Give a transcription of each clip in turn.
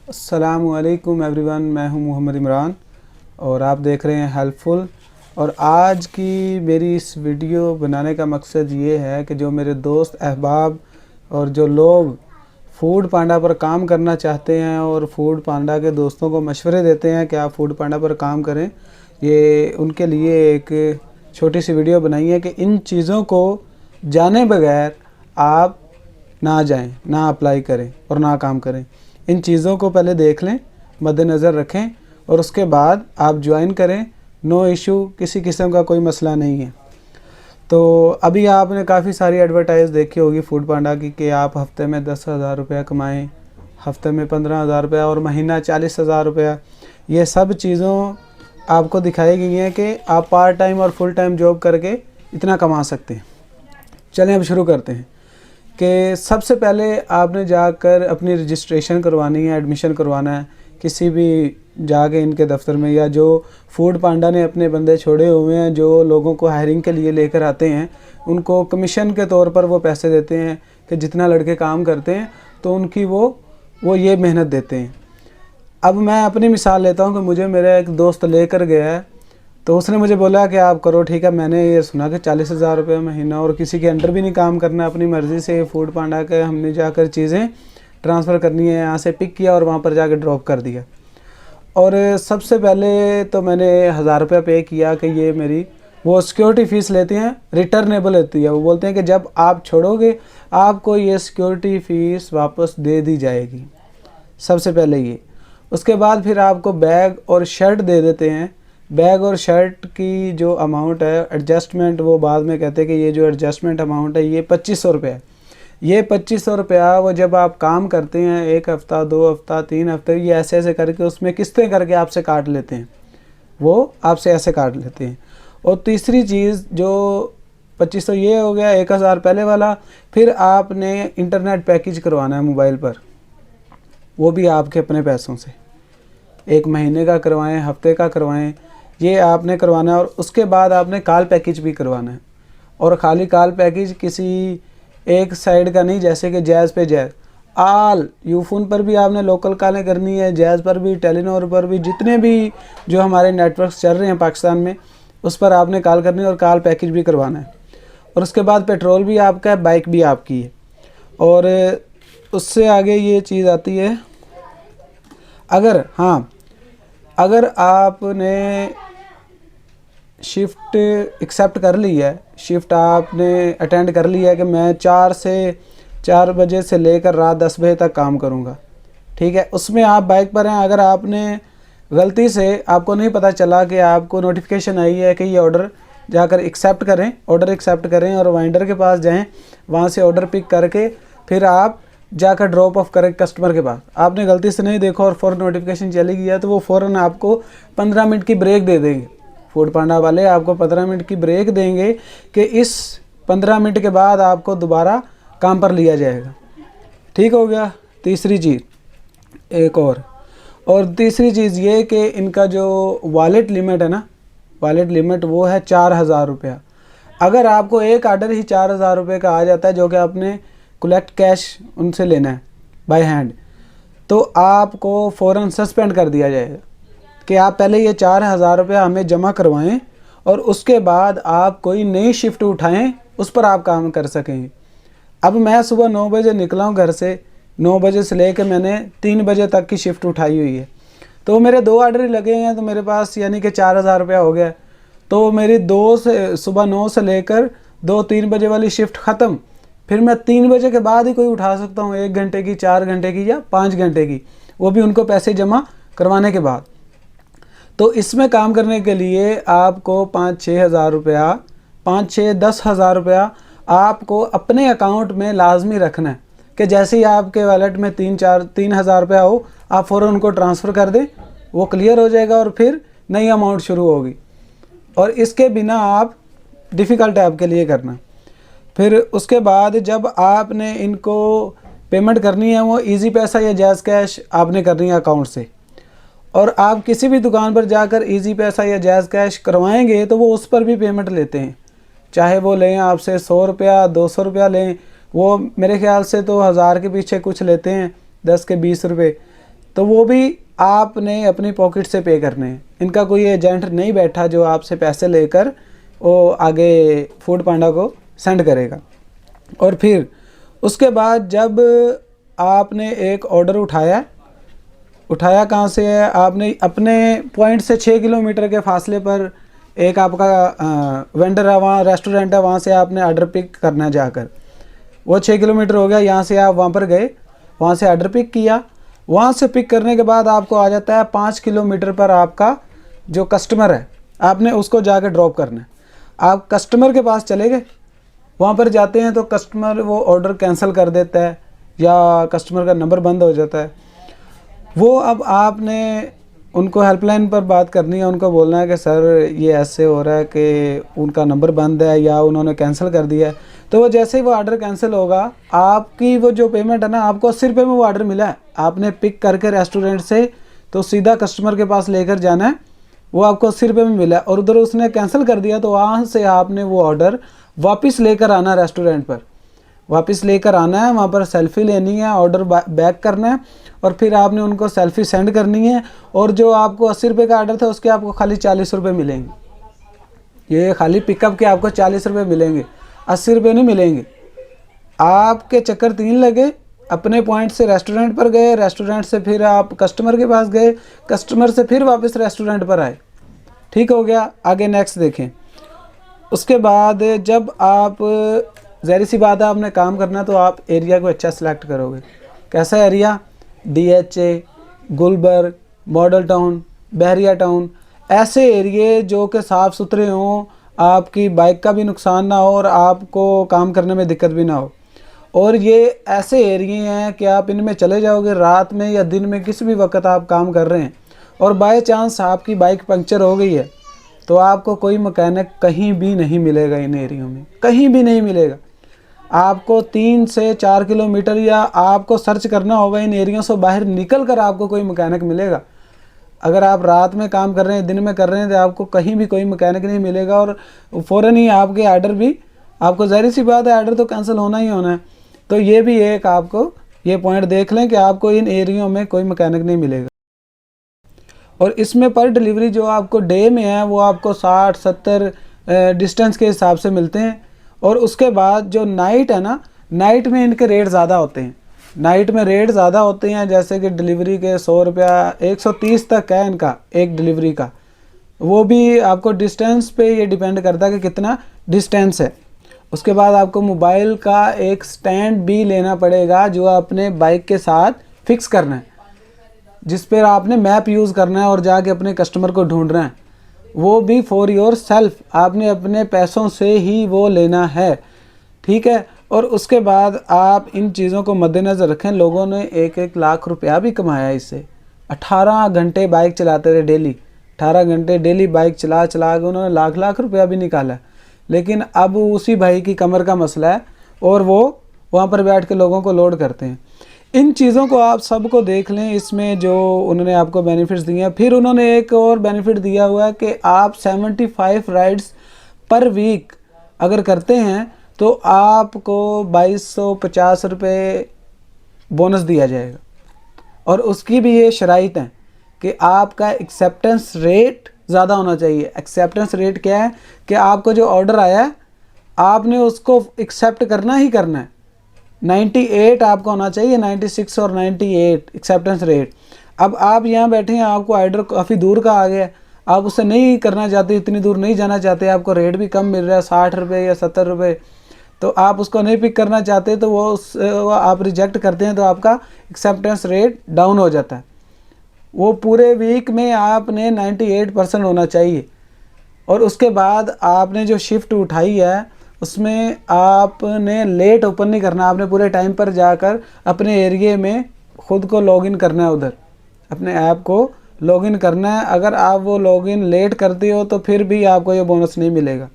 अस्सलामुअलैकुम एवरीवन, मैं हूं मोहम्मद इमरान और आप देख रहे हैं हेल्पफुल। और आज की मेरी इस वीडियो बनाने का मकसद ये है कि जो मेरे दोस्त अहबाब और जो लोग फूड पांडा पर काम करना चाहते हैं और फूड पांडा के दोस्तों को मशवरे देते हैं कि आप फूड पांडा पर काम करें, ये उनके लिए एक छोटी सी वीडियो बनाई है कि इन चीज़ों को जाने बगैर आप ना जाएं, ना अप्लाई करें और ना काम करें। इन चीज़ों को पहले देख लें, मद्देनज़र रखें और उसके बाद आप ज्वाइन करें। नो इशू, किसी किस्म का कोई मसला नहीं है। तो अभी आपने काफ़ी सारी एडवर्टाइज़ देखी होगी फूड पांडा की कि आप हफ़्ते में 10,000 रुपया कमाएँ, हफ़्ते में 15,000 रुपया और महीना 40,000 रुपया। ये सब चीज़ों आपको दिखाई गई हैं कि आप पार्ट टाइम और फुल टाइम जॉब करके इतना कमा सकते हैं। चलें अब शुरू करते हैं कि सबसे पहले आपने जाकर अपनी रजिस्ट्रेशन करवानी है, एडमिशन करवाना है किसी भी जाके इनके दफ्तर में, या जो फूड पांडा ने अपने बंदे छोड़े हुए हैं जो लोगों को हायरिंग के लिए लेकर आते हैं, उनको कमीशन के तौर पर वो पैसे देते हैं कि जितना लड़के काम करते हैं तो उनकी वो ये मेहनत देते हैं। अब मैं अपनी मिसाल लेता हूँ कि मुझे मेरा एक दोस्त लेकर गया है, तो उसने मुझे बोला कि आप करो। ठीक है, मैंने ये सुना कि 40,000 रुपये महीना और किसी के अंडर भी नहीं काम करना, अपनी मर्ज़ी से फूड पांडा के हमने जाकर चीज़ें ट्रांसफ़र करनी है, यहाँ से पिक किया और वहाँ पर जाकर ड्रॉप कर दिया। और सबसे पहले तो मैंने 1,000 रुपया पे किया कि ये मेरी वो सिक्योरिटी फ़ीस लेते हैं, रिटर्नेबल होती है। वो बोलते हैं कि जब आप छोड़ोगे आपको ये सिक्योरिटी फ़ीस वापस दे दी जाएगी, सबसे पहले ये। उसके बाद फिर आपको बैग और शर्ट दे देते हैं। बैग और शर्ट की जो अमाउंट है एडजस्टमेंट, वो बाद में कहते हैं कि ये जो एडजस्टमेंट अमाउंट है ये 2500 रुपये है। ये 2500 रुपया वो जब आप काम करते हैं 1 हफ़्ता 2 हफ़्ता 3 हफ़्ते, ये ऐसे ऐसे करके उसमें किस्तें करके आपसे काट लेते हैं, वो आपसे ऐसे काट लेते हैं। और तीसरी चीज़ जो 2500 ये हो गया, 1,000 पहले वाला। फिर आपने इंटरनेट पैकेज करवाना है मोबाइल पर, वो भी आपके अपने पैसों से, 1 महीने का करवाएं, हफ्ते का करवाएं, ये आपने करवाना है। और उसके बाद आपने कॉल पैकेज भी करवाना है। और खाली कॉल पैकेज किसी एक साइड का नहीं, जैसे कि जैज़ पे जैज़ आल यूफोन पर भी आपने लोकल कॉलें करनी है, जैज़ पर भी, टेलीनॉर पर भी, जितने भी जो हमारे नेटवर्क्स चल रहे हैं पाकिस्तान में उस पर आपने कॉल करनी है और कॉल पैकेज भी करवाना है। और उसके बाद पेट्रोल भी आपका है, बाइक भी आपकी है। और उससे आगे ये चीज़ आती है, अगर आपने शिफ्ट एक्सेप्ट कर ली है, शिफ्ट आपने अटेंड कर लिया है कि मैं 4 बजे से लेकर रात 10 बजे तक काम करूंगा, ठीक है, उसमें आप बाइक पर हैं। अगर आपने गलती से, आपको नहीं पता चला कि आपको नोटिफिकेशन आई है कि ये ऑर्डर जाकर एक्सेप्ट करें, ऑर्डर एक्सेप्ट करें और वाइंडर के पास जाएं, वहाँ से ऑर्डर पिक करके फिर आप जाकर ड्रॉप ऑफ करें कस्टमर के पास। आपने गलती से नहीं देखा और फ़ौरन नोटिफिकेशन चली गई है तो वो फ़ौरन आपको 15 मिनट की ब्रेक दे देंगे। फूड पांडा वाले आपको 15 मिनट की ब्रेक देंगे कि इस 15 मिनट के बाद आपको दोबारा काम पर लिया जाएगा। ठीक हो गया। तीसरी चीज़ एक और तीसरी चीज़ ये कि इनका जो वॉलेट लिमिट है ना, वॉलेट लिमिट वो है 4,000 रुपया। अगर आपको एक आर्डर ही 4,000 रुपये का आ जाता है जो कि आपने कलेक्ट कैश उनसे लेना है बाय हैंड, तो आपको फ़ौरन सस्पेंड कर दिया जाएगा कि आप पहले ये 4,000 रुपया हमें जमा करवाएं और उसके बाद आप कोई नई शिफ्ट उठाएं, उस पर आप काम कर सकेंगे। अब मैं सुबह 9 बजे निकला हूँ घर से, 9 बजे से लेकर मैंने 3 बजे तक की शिफ्ट उठाई हुई है, तो मेरे 2 आर्डर ही लगे हैं, तो मेरे पास यानी कि 4,000 रुपया हो गया। तो मेरी सुबह 9 से लेकर 2-3 बजे वाली शिफ्ट ख़त्म। फिर मैं 3 बजे के बाद ही कोई उठा सकता हूँ, 1 घंटे की, 4 घंटे की या 5 घंटे की, वो भी उनको पैसे जमा करवाने के बाद। तो इसमें काम करने के लिए आपको 5-6 हज़ार रुपया, 5-6-10,000 रुपया आपको अपने अकाउंट में लाजमी रखना है कि जैसे ही आपके वॉलेट में 3-4-3,000 रुपया हो, आप फ़ौरन उनको ट्रांसफ़र कर दें, वो क्लियर हो जाएगा और फिर नई अमाउंट शुरू होगी। और इसके बिना आप डिफ़िकल्ट है आपके लिए करना। फिर उसके बाद जब आपने इनको पेमेंट करनी है, वो इजी पैसा या जैज़ कैश आपने करनी है अकाउंट से। और आप किसी भी दुकान पर जाकर इजी पैसा या जैज़ कैश करवाएंगे तो वो उस पर भी पेमेंट लेते हैं, चाहे वो लें आपसे 100 रुपया 200 रुपया लें, वो मेरे ख्याल से तो 1000 के पीछे कुछ लेते हैं, 10 के 20 रुपये। तो वो भी आपने अपनी पॉकेट से पे करने हैं। इनका कोई एजेंट नहीं बैठा जो आपसे पैसे लेकर वो आगे फूड पांडा को सेंड करेगा। और फिर उसके बाद जब आपने एक ऑर्डर उठाया कहाँ से है, आपने अपने पॉइंट से 6 किलोमीटर के फासले पर एक आपका वेंडर है, वहाँ रेस्टोरेंट है, वहाँ से आपने ऑर्डर पिक करना है जाकर। वो 6 किलोमीटर हो गया, यहाँ से आप वहाँ पर गए, वहाँ से ऑर्डर पिक किया। वहाँ से पिक करने के बाद आपको आ जाता है 5 किलोमीटर पर आपका जो कस्टमर है, आपने उसको जाकर ड्रॉप करना है। आप कस्टमर के पास चले गए, वहाँ पर जाते हैं तो कस्टमर वो ऑर्डर कैंसिल कर देता है या कस्टमर का नंबर बंद हो जाता है। वो अब आपने उनको हेल्पलाइन पर बात करनी है, उनको बोलना है कि सर ये ऐसे हो रहा है कि उनका नंबर बंद है या उन्होंने कैंसिल कर दिया है। तो वो जैसे ही वो ऑर्डर कैंसिल होगा, आपकी वो जो पेमेंट है ना, आपको 80 रुपये में वो ऑर्डर मिला है, आपने पिक करके रेस्टोरेंट से तो सीधा कस्टमर के पास लेकर जाना है, वो आपको 80 रुपये में मिला है। और उधर उसने कैंसिल कर दिया तो वहाँ से आपने वो ऑर्डर वापस लेकर आना, रेस्टोरेंट पर वापस लेकर आना है, वहाँ पर सेल्फ़ी लेनी है, ऑर्डर बैक करना है और फिर आपने उनको सेल्फ़ी सेंड करनी है। और जो आपको 80 रुपये का ऑर्डर था उसके आपको खाली 40 रुपये मिलेंगे। ये खाली पिकअप के आपको 40 रुपये मिलेंगे, 80 रुपये नहीं मिलेंगे। आपके चक्कर 3 लगे, अपने पॉइंट से रेस्टोरेंट पर गए, रेस्टोरेंट से फिर आप कस्टमर के पास गए, कस्टमर से फिर वापस रेस्टोरेंट पर आए। ठीक हो गया। आगे नेक्स्ट देखें। उसके बाद जब आप, ज़ाहिर सी बात है आपने काम करना तो आप एरिया को अच्छा सिलेक्ट करोगे। कैसा area? DHA, Gulberg, model town, Bahria town, ऐसे एरिए जो कि साफ़ सुथरे हों, आपकी बाइक का भी नुकसान ना हो और आपको काम करने में दिक्कत भी ना हो। और ये ऐसे एरिए हैं कि आप इनमें चले जाओगे रात में या दिन में, किसी भी वक्त आप काम कर रहे हैं और बाय चांस आपकी बाइक पंक्चर हो गई है तो आपको कोई मैकेनिक कहीं भी नहीं मिलेगा, इन एरियो में कहीं भी नहीं मिलेगा। आपको 3 से 4 किलोमीटर या आपको सर्च करना होगा इन एरियो से बाहर निकल कर आपको कोई मैकेनिक मिलेगा। अगर आप रात में काम कर रहे हैं, दिन में कर रहे हैं, तो आपको कहीं भी कोई मैकेनिक नहीं मिलेगा और फ़ौरन ही आपके ऑर्डर भी, आपको ज़ाहिर सी बात है ऑर्डर तो कैंसिल होना ही होना है। तो ये भी एक आपको ये पॉइंट देख लें कि आपको इन एरियो में कोई मैकेनिक नहीं मिलेगा। और इसमें पर डिलीवरी जो आपको डे में है वो आपको 60-70 डिस्टेंस के हिसाब से मिलते हैं। और उसके बाद जो नाइट है ना, नाइट में इनके रेट ज़्यादा होते हैं। नाइट में रेट ज़्यादा होते हैं, जैसे कि डिलीवरी के 100 रुपया 130 तक है इनका एक डिलीवरी का। वो भी आपको डिस्टेंस पे ये डिपेंड करता है कि कितना डिस्टेंस है। उसके बाद आपको मोबाइल का एक स्टैंड भी लेना पड़ेगा जो अपने बाइक के साथ फिक्स करना है, जिस पर आपने मैप यूज़ करना है और जाके अपने कस्टमर को ढूंढना है। वो भी फॉर योर सेल्फ, आपने अपने पैसों से ही वो लेना है। ठीक है। और उसके बाद आप इन चीज़ों को मद्देनज़र रखें। लोगों ने 1-1 लाख रुपया भी कमाया इससे। 18 घंटे बाइक चलाते थे डेली, 18 घंटे डेली बाइक चला चला के उन्होंने लाख रुपया भी निकाला। लेकिन अब उसी भाई की कमर का मसला है और वो वहाँ पर बैठ के लोगों को लोड करते हैं। इन चीज़ों को आप सबको देख लें, इसमें जो उन्होंने आपको बेनिफिट्स दिए हैं। फिर उन्होंने एक और बेनिफिट दिया हुआ है कि आप 75 राइड्स पर वीक अगर करते हैं तो आपको 2250 रुपये बोनस दिया जाएगा। और उसकी भी ये शराइत है कि आपका एक्सेप्टेंस रेट ज़्यादा होना चाहिए। एक्सेप्टेंस रेट क्या है कि आपको जो ऑर्डर आया है आपने उसको एक्सेप्ट करना ही करना है। 98 आपका होना चाहिए, 96 और 98 एक्सेप्टेंस रेट। अब आप यहाँ बैठे हैं, आपको ऑर्डर काफ़ी दूर का आ गया, आप उससे नहीं करना चाहते, इतनी दूर नहीं जाना चाहते, आपको रेट भी कम मिल रहा है 60 रुपये या 70 रुपये, तो आप उसको नहीं पिक करना चाहते तो वो आप रिजेक्ट करते हैं तो आपका एक्सेप्टेंस रेट डाउन हो जाता है। वो पूरे वीक में आपने 98% होना चाहिए। और उसके बाद आपने जो शिफ्ट उठाई है उसमें आपने लेट ओपन नहीं करना, आपने पूरे टाइम पर जाकर अपने एरिए में ख़ुद को लॉगिन करना है, उधर अपने ऐप को लॉगिन करना है। अगर आप वो लॉगिन लेट करते हो तो फिर भी आपको ये बोनस नहीं मिलेगा।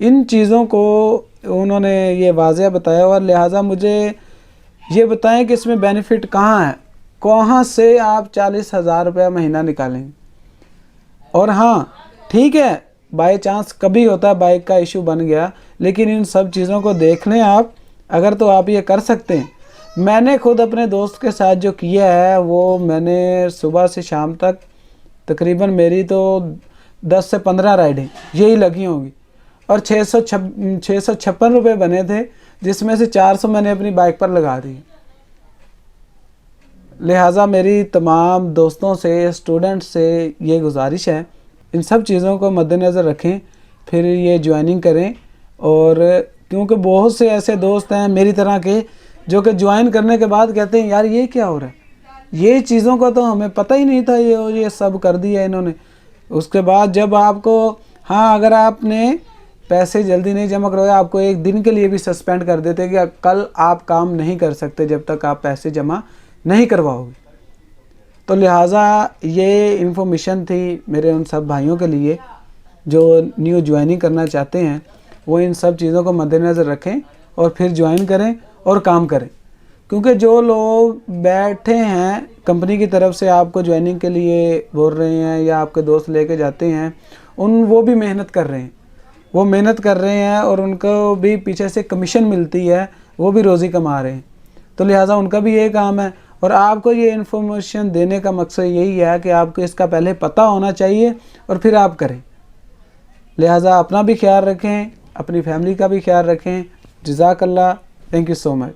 इन चीज़ों को उन्होंने ये वाज़ेह बताया और लिहाजा मुझे ये बताएं कि इसमें बेनिफिट कहाँ है, कहाँ से आप 40,000 रुपया महीना निकालेंगे। और हाँ ठीक है, बाय चांस कभी होता है बाइक का इशू बन गया, लेकिन इन सब चीज़ों को देख लें आप, अगर तो आप ये कर सकते हैं। मैंने खुद अपने दोस्त के साथ जो किया है वो मैंने सुबह से शाम तक तकरीबन मेरी तो 10 से 15 राइडें यही लगी होंगी और 656 रुपये बने थे, जिसमें से 400 मैंने अपनी बाइक पर लगा दी। लिहाजा मेरी तमाम दोस्तों से, स्टूडेंट्स से ये गुजारिश है, इन सब चीज़ों को मद्देनज़र रखें, फिर ये ज्वाइनिंग करें। और क्योंकि बहुत से ऐसे दोस्त हैं मेरी तरह के जो कि ज्वाइन करने के बाद कहते हैं यार ये क्या हो रहा है, ये चीज़ों का तो हमें पता ही नहीं था, ये सब कर दिया इन्होंने। उसके बाद जब आपको, हाँ, अगर आपने पैसे जल्दी नहीं जमा करवाए, आपको एक दिन के लिए भी सस्पेंड कर देते कि कल आप काम नहीं कर सकते जब तक आप पैसे जमा नहीं करवाओगे। तो लिहाजा ये इन्फॉर्मेशन थी मेरे उन सब भाइयों के लिए जो न्यू ज्वाइनिंग करना चाहते हैं। वो इन सब चीज़ों को मद्देनज़र रखें और फिर ज्वाइन करें और काम करें, क्योंकि जो लोग बैठे हैं कंपनी की तरफ से आपको ज्वाइनिंग के लिए बोल रहे हैं या आपके दोस्त लेके जाते हैं, वो भी मेहनत कर रहे हैं, वो मेहनत कर रहे हैं और उनको भी पीछे से कमीशन मिलती है, वो भी रोज़ी कमा रहे हैं। तो लिहाजा उनका भी यही काम है और आपको ये इन्फॉर्मेशन देने का मकसद यही है कि आपको इसका पहले पता होना चाहिए और फिर आप करें। लिहाजा अपना भी ख्याल रखें, अपनी फैमिली का भी ख्याल रखें। जज़ाकल्लाह, थैंक यू सो मच।